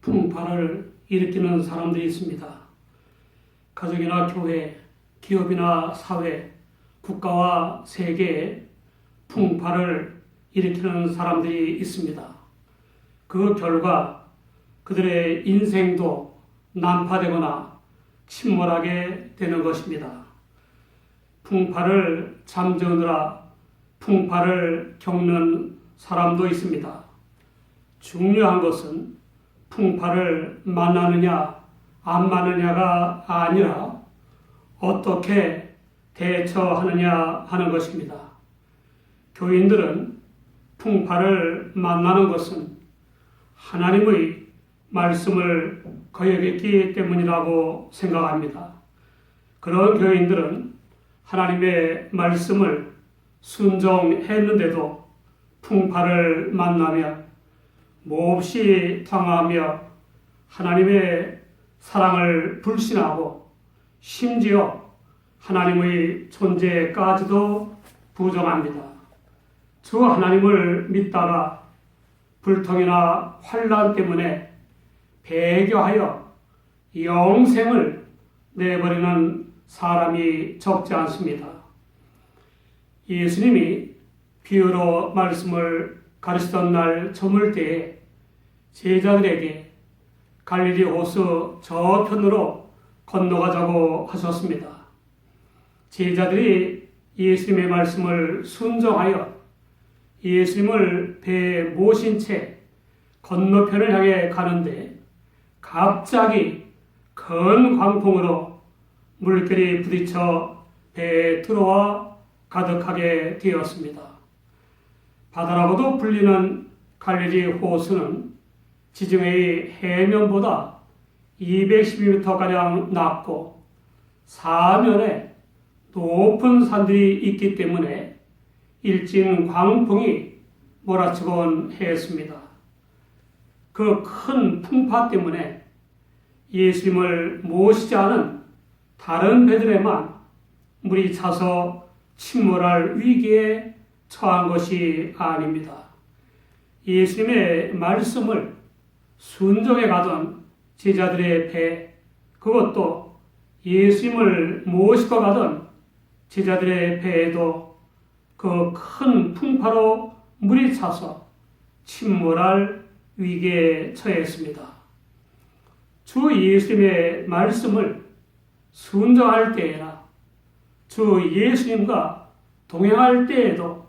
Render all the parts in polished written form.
풍파를 일으키는 사람들이 있습니다. 가족이나 교회, 기업이나 사회, 국가와 세계에 풍파를 일으키는 사람들이 있습니다. 그 결과 그들의 인생도 난파되거나 침몰하게 되는 것입니다. 풍파를 잠재우느라 풍파를 겪는 사람도 있습니다. 중요한 것은 풍파를 만나느냐 안 만나느냐가 아니라 어떻게 대처하느냐 하는 것입니다. 교인들은 풍파를 만나는 것은 하나님의 말씀을 거역했기 때문이라고 생각합니다. 그런 교인들은 하나님의 말씀을 순종했는데도 풍파를 만나며 몹시 당하며 하나님의 사랑을 불신하고 심지어 하나님의 존재까지도 부정합니다. 주 하나님을 믿다가 불통이나 환난 때문에 배교하여 영생을 내버리는 사람이 적지 않습니다. 예수님이 비유로 말씀을 가르치던 날 저물 때에 제자들에게 갈릴리 호수 저편으로 건너가자고 하셨습니다. 제자들이 예수님의 말씀을 순종하여 예수님을 배에 모신 채 건너편을 향해 가는데 갑자기 큰 광풍으로 물결이 부딪혀 배에 들어와 가득하게 되었습니다. 바다라고도 불리는 갈릴리 호수는 지중해의 해면보다 212m가량 낮고 사면에 높은 산들이 있기 때문에 일진 광풍이 몰아치곤 했습니다. 그 큰 풍파 때문에 예수님을 모시지 않은 다른 배들에만 물이 차서 침몰할 위기에 처한 것이 아닙니다. 예수님의 말씀을 순종해 가던 제자들의 배, 그것도 예수님을 모시고 가던 제자들의 배에도 그 큰 풍파로 물이 차서 침몰할 위기에 처했습니다. 주 예수님의 말씀을 순종할 때에나 주 예수님과 동행할 때에도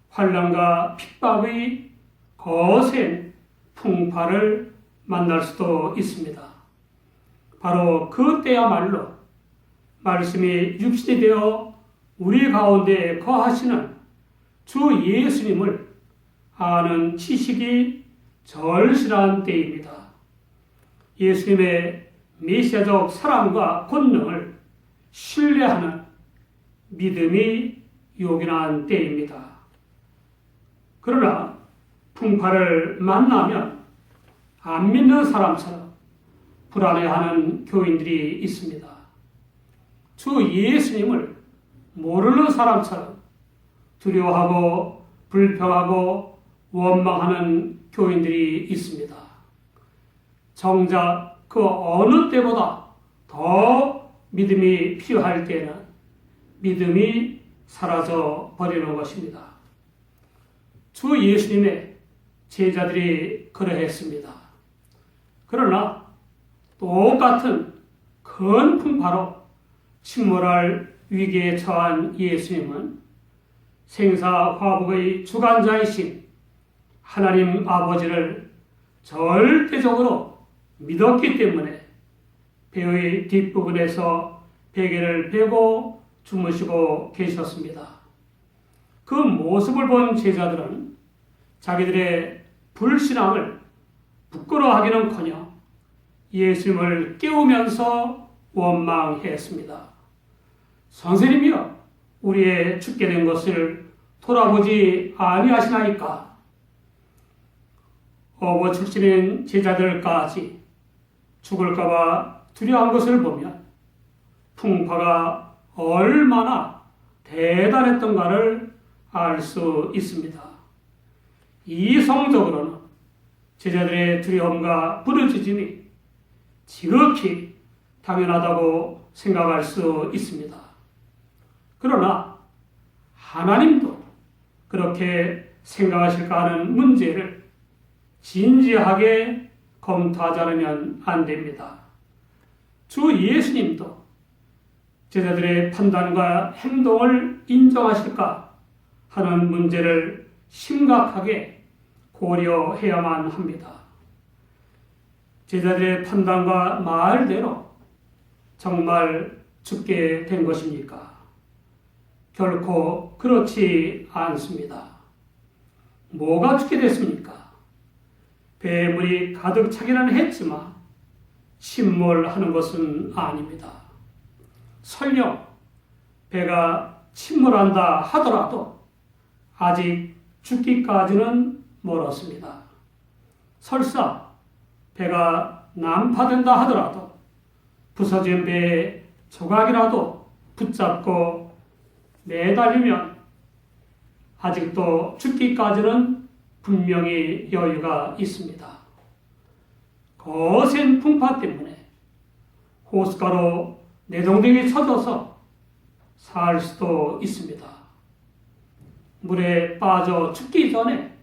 환난과 핍박의 거센 풍파를 만날 수도 있습니다. 바로 그때야말로 말씀이 육신이 되어 우리 가운데 거하시는 주 예수님을 아는 지식이 절실한 때입니다. 예수님의 메시아적 사랑과 권능을 신뢰하는 믿음이 요긴한 때입니다. 그러나 풍파를 만나면 안 믿는 사람처럼 불안해하는 교인들이 있습니다. 주 예수님을 모르는 사람처럼 두려워하고 불평하고 원망하는 교인들이 있습니다. 정작 그 어느 때보다 더 믿음이 필요할 때는 믿음이 사라져 버리는 것입니다. 주 예수님의 제자들이 그러했습니다. 그러나 똑같은 큰 풍파로 침몰할 위기에 처한 예수님은 생사화복의 주관자이신 하나님 아버지를 절대적으로 믿었기 때문에 배의 뒷부분에서 베개를 베고 주무시고 계셨습니다. 그 모습을 본 제자들은 자기들의 불신앙을 부끄러워하기는커녕 예수님을 깨우면서 원망했습니다. 선생님이여, 우리의 죽게 된 것을 돌아보지 아니하시나이까? 어부 출신인 제자들까지 죽을까봐 두려워한 것을 보면 풍파가 얼마나 대단했던가를 알 수 있습니다. 이성적으로는 제자들의 두려움과 부르짖음이 지극히 당연하다고 생각할 수 있습니다. 그러나 하나님도 그렇게 생각하실까 하는 문제를 진지하게 검토하지 않으면 안 됩니다. 주 예수님도 제자들의 판단과 행동을 인정하실까 하는 문제를 심각하게 고려해야만 합니다. 제자들의 판단과 말대로 정말 죽게 된 것입니까? 결코 그렇지 않습니다. 뭐가 죽게 됐습니까? 배물이 가득 차기는 했지만 침몰하는 것은 아닙니다. 설령 배가 침몰한다 하더라도 아직 죽기까지는 멀었습니다. 설사 배가 난파된다 하더라도 부서진 배의 조각이라도 붙잡고 매달리면 아직도 죽기까지는 분명히 여유가 있습니다. 거센 풍파 때문에 호숫가로 내동댕이 쳐져서 살 수도 있습니다. 물에 빠져 죽기 전에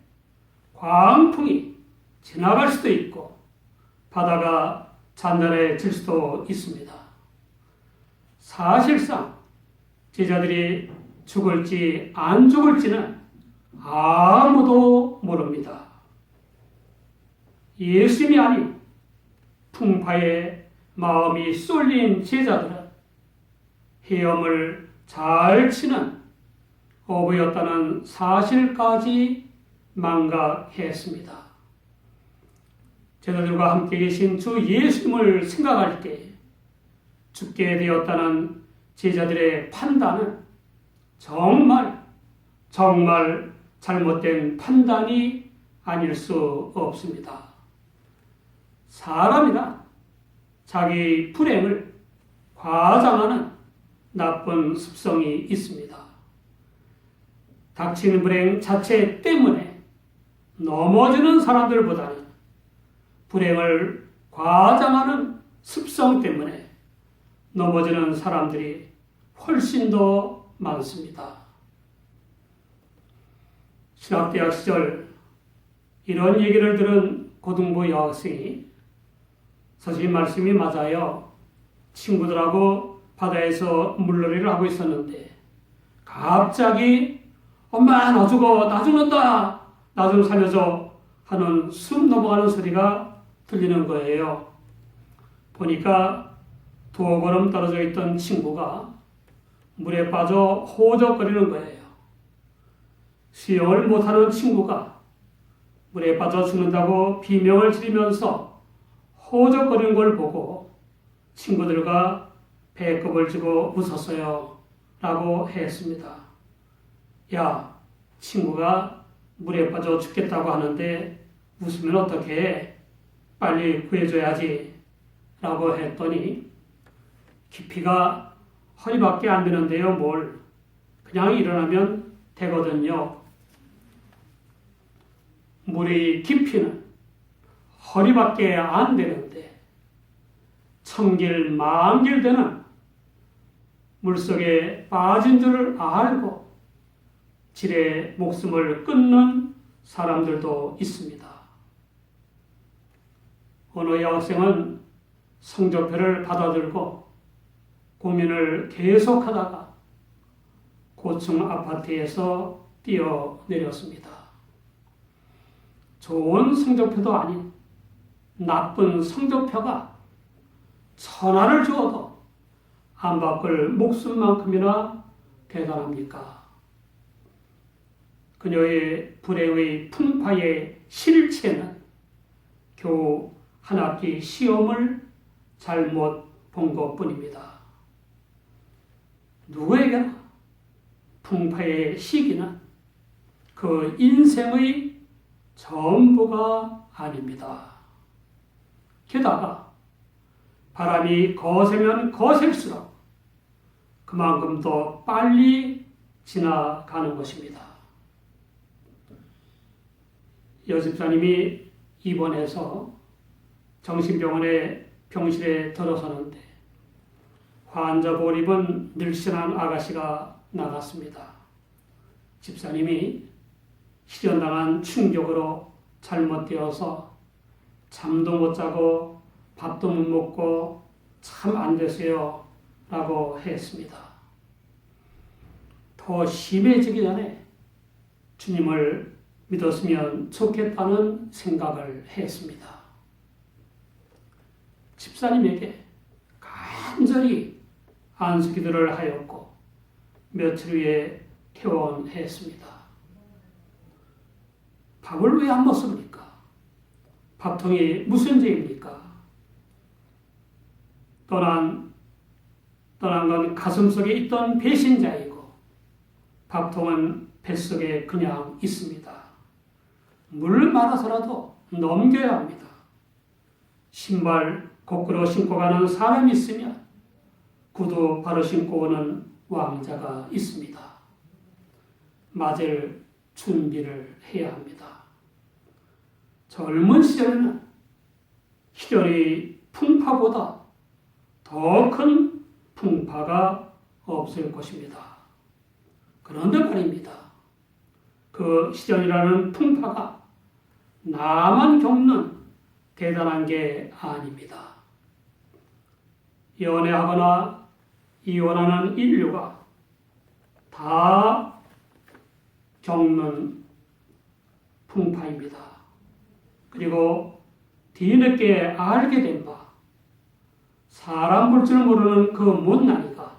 광풍이 지나갈 수도 있고 바다가 잔잔해질 수도 있습니다. 사실상 제자들이 죽을지 안 죽을지는 아무도 모릅니다. 예수님이 아닌 풍파에 마음이 쏠린 제자들은 헤엄을 잘 치는 어부였다는 사실까지 망각했습니다. 제자들과 함께 계신 주 예수님을 생각할 때 죽게 되었다는 제자들의 판단은 정말 잘못된 판단이 아닐 수 없습니다. 사람이란 자기 불행을 과장하는 나쁜 습성이 있습니다. 닥치는 불행 자체 때문에 넘어지는 사람들보다는 불행을 과장하는 습성 때문에 넘어지는 사람들이 훨씬 더 많습니다. 신학대학 시절 이런 얘기를 들은 고등부 여학생이 선생님 말씀이 맞아요. 친구들하고 바다에서 물놀이를 하고 있었는데 갑자기 엄마 나 죽어 나 죽는다 나 좀 살려줘 하는 숨 넘어가는 소리가 들리는 거예요. 보니까 두어 걸음 떨어져 있던 친구가 물에 빠져 호적거리는 거예요. 수영을 못하는 친구가 물에 빠져 죽는다고 비명을 지르면서 호적거리는 걸 보고 친구들과 배꼽을 쥐고 웃었어요. 라고 했습니다. 야, 친구가 물에 빠져 죽겠다고 하는데 웃으면 어떡해? 빨리 구해줘야지. 라고 했더니 깊이가 허리밖에 안 되는데요. 뭘. 그냥 일어나면 되거든요. 물의 깊이는 허리밖에 안 되는데 천길 만길 되는 물속에 빠진 줄을 알고 지레 목숨을 끊는 사람들도 있습니다. 어느 여학생은 성적표를 받아들고 고민을 계속하다가 고층 아파트에서 뛰어내렸습니다. 좋은 성적표도 아닌 나쁜 성적표가 천하를 주어도 안 바꿀 목숨만큼이나 대단합니까? 그녀의 불행의 풍파의 실체는 겨우 한 학기 시험을 잘못 본 것뿐입니다. 누구에게나 풍파의 시기는 그 인생의 전부가 아닙니다. 게다가 바람이 거세면 거셀수록 그만큼 더 빨리 지나가는 것입니다. 여집사님이 입원해서 정신병원에 병실에 들어서는데 환자 볼 입은 늘씬한 아가씨가 나갔습니다. 집사님이 실현당한 충격으로 잘못되어서 잠도 못 자고 밥도 못 먹고 참 안 되세요 라고 했습니다. 더 심해지기 전에 주님을 믿었으면 좋겠다는 생각을 했습니다. 집사님에게 간절히 안수기도를 하였고 며칠 후에 퇴원했습니다. 밥을 왜 안 먹습니까? 밥통이 무슨 죄입니까? 떠난 건 가슴속에 있던 배신자이고 밥통은 뱃속에 그냥 있습니다. 물 말아서라도 넘겨야 합니다. 신발 거꾸로 신고 가는 사람이 있으면 구두 바로 신고 오는 왕자가 있습니다. 맞을 준비를 해야 합니다. 젊은 시절에는 희련의 풍파보다 더 큰 풍파가 없을 것입니다. 그런데 말입니다. 그 시련이라는 풍파가 나만 겪는 대단한 게 아닙니다. 연애하거나 이혼하는 인류가 다 겪는 풍파입니다. 그리고 뒤늦게 알게 된 바, 사람 볼 줄 모르는 그 못난이가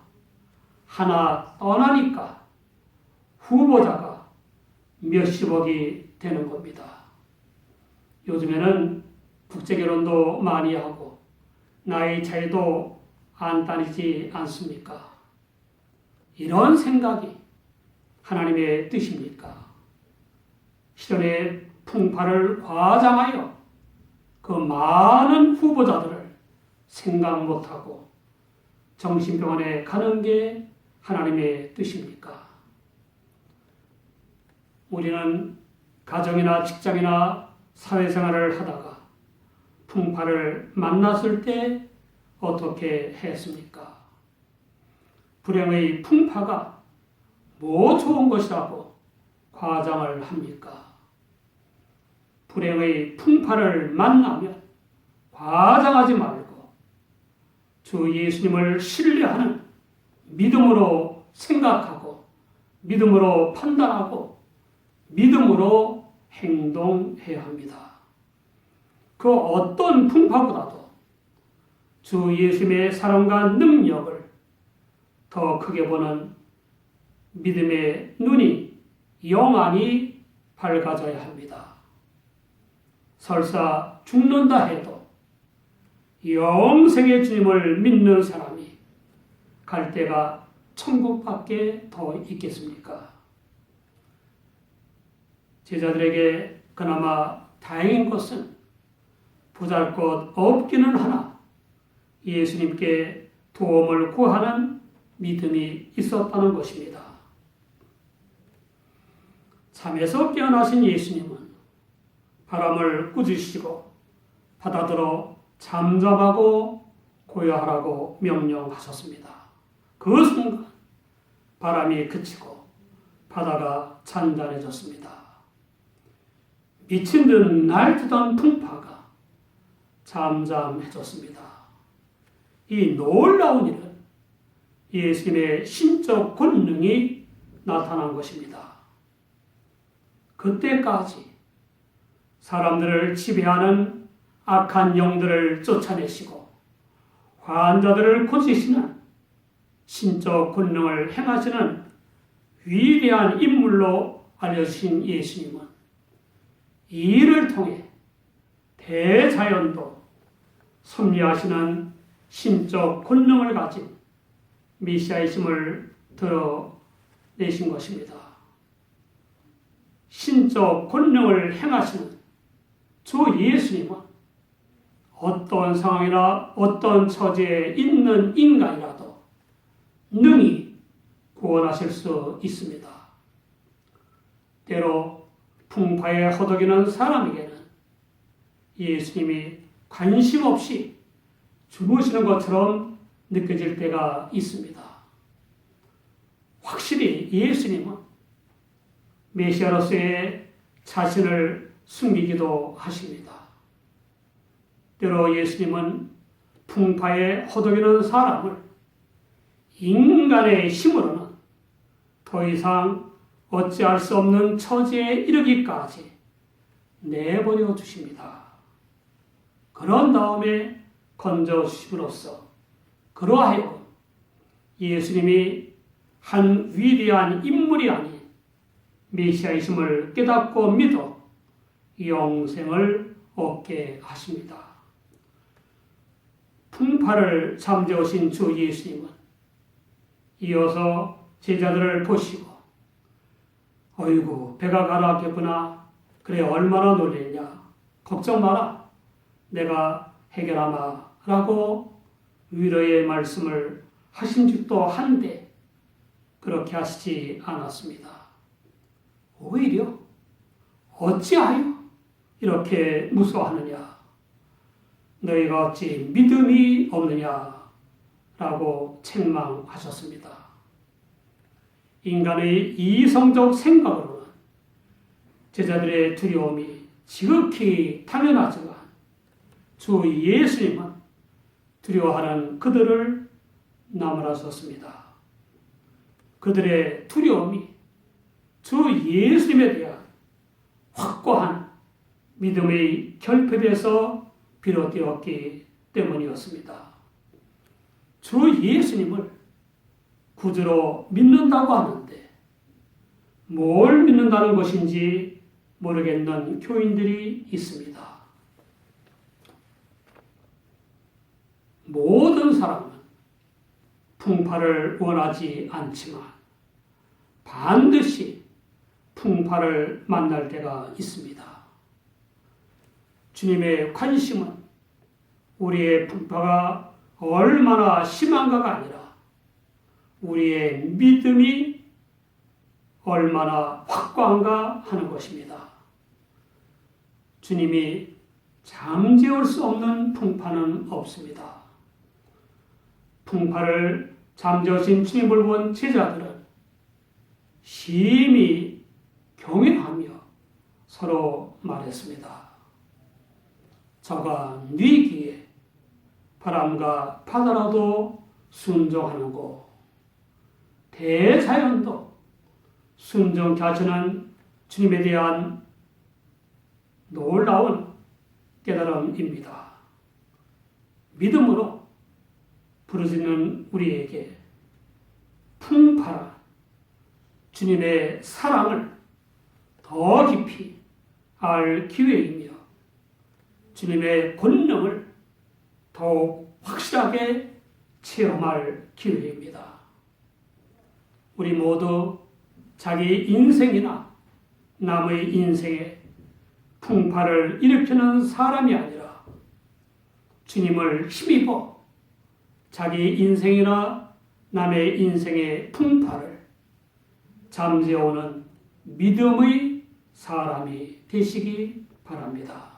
하나 떠나니까 후보자가 몇십억이 되는 겁니다. 요즘에는 국제결혼도 많이 하고 나이 차이도 안 따지지 않습니까? 이런 생각이 하나님의 뜻입니까? 시련의 풍파를 과장하여 그 많은 후보자들을 생각 못하고 정신병원에 가는 게 하나님의 뜻입니까? 우리는 가정이나 직장이나 사회생활을 하다가 풍파를 만났을 때 어떻게 했습니까? 불행의 풍파가 뭐 좋은 것이라고 과장을 합니까? 불행의 풍파를 만나면 과장하지 말고 주 예수님을 신뢰하는 믿음으로 생각하고 믿음으로 판단하고 믿음으로 행동해야 합니다. 그 어떤 풍파보다도 주 예수님의 사랑과 능력을 더 크게 보는 믿음의 눈이 영원히 밝아져야 합니다. 설사 죽는다 해도 영생의 주님을 믿는 사람이 갈 데가 천국밖에 더 있겠습니까? 제자들에게 그나마 다행인 것은 보잘것 없기는 하나 예수님께 도움을 구하는 믿음이 있었다는 것입니다. 잠에서 깨어나신 예수님은 바람을 꾸짖으시고 바다들어 잠잠하고 고요하라고 명령하셨습니다. 그 순간 바람이 그치고 바다가 잔잔해졌습니다. 미친 듯 날뛰던 풍파가 잠잠해졌습니다. 이 놀라운 일은 예수님의 신적 권능이 나타난 것입니다. 그때까지 사람들을 지배하는 악한 영들을 쫓아내시고 환자들을 고치시는 신적 권능을 행하시는 위대한 인물로 알려주신 예수님은 이 일을 통해 대자연도 섭리하시는 신적 권능을 가진 메시아이심을 드러내신 것입니다. 신적 권능을 행하시는 주 예수님은 어떤 상황이나 어떤 처지에 있는 인간이라도 능히 구원하실 수 있습니다. 때로 풍파에 허덕이는 사람에게는 예수님이 관심 없이 주무시는 것처럼 느껴질 때가 있습니다. 확실히 예수님은 메시아로서의 자신을 숨기기도 하십니다. 때로 예수님은 풍파에 허덕이는 사람을 인간의 힘으로는 더 이상 어찌할 수 없는 처지에 이르기까지 내버려 주십니다. 그런 다음에 건져주심으로써 그러하여 예수님이 한 위대한 인물이 아닌 메시아이심을 깨닫고 믿어 영생을 얻게 하십니다. 풍파를 잠재우신 주 예수님은 이어서 제자들을 보시고 어이구 배가 가라앉겠구나. 그래 얼마나 놀랬냐. 걱정 마라. 내가 해결하마 라고 위로의 말씀을 하신 적도 한데 그렇게 하시지 않았습니다. 오히려 어찌하여 이렇게 무서워하느냐. 너희가 어찌 믿음이 없느냐 라고 책망하셨습니다. 인간의 이성적 생각으로는 제자들의 두려움이 지극히 당연하지만 주 예수님은 두려워하는 그들을 나무라셨습니다. 그들의 두려움이 주 예수님에 대한 확고한 믿음의 결핍에서 비롯되었기 때문이었습니다. 주 예수님을 구주로 믿는다고 하는데 뭘 믿는다는 것인지 모르겠는 교인들이 있습니다. 모든 사람은 풍파를 원하지 않지만 반드시 풍파를 만날 때가 있습니다. 주님의 관심은 우리의 풍파가 얼마나 심한가가 아니라 우리의 믿음이 얼마나 확고한가 하는 것입니다. 주님이 잠재울 수 없는 풍파는 없습니다. 풍파를 잠재우신 주님을 본 제자들은 심히 경외하며 서로 말했습니다. 저가 네 귀에 바람과 바다라도 순종하는고 대자연도 순종케 하시는 주님에 대한 놀라운 깨달음입니다. 믿음으로 부르짖는 우리에게 풍파란 주님의 사랑을 더 깊이 알 기회이며 주님의 권능을 더욱 확실하게 체험할 기회입니다. 우리 모두 자기 인생이나 남의 인생에 풍파를 일으키는 사람이 아니라 주님을 힘입어 자기 인생이나 남의 인생의 풍파를 잠재우는 믿음의 사람이 되시기 바랍니다.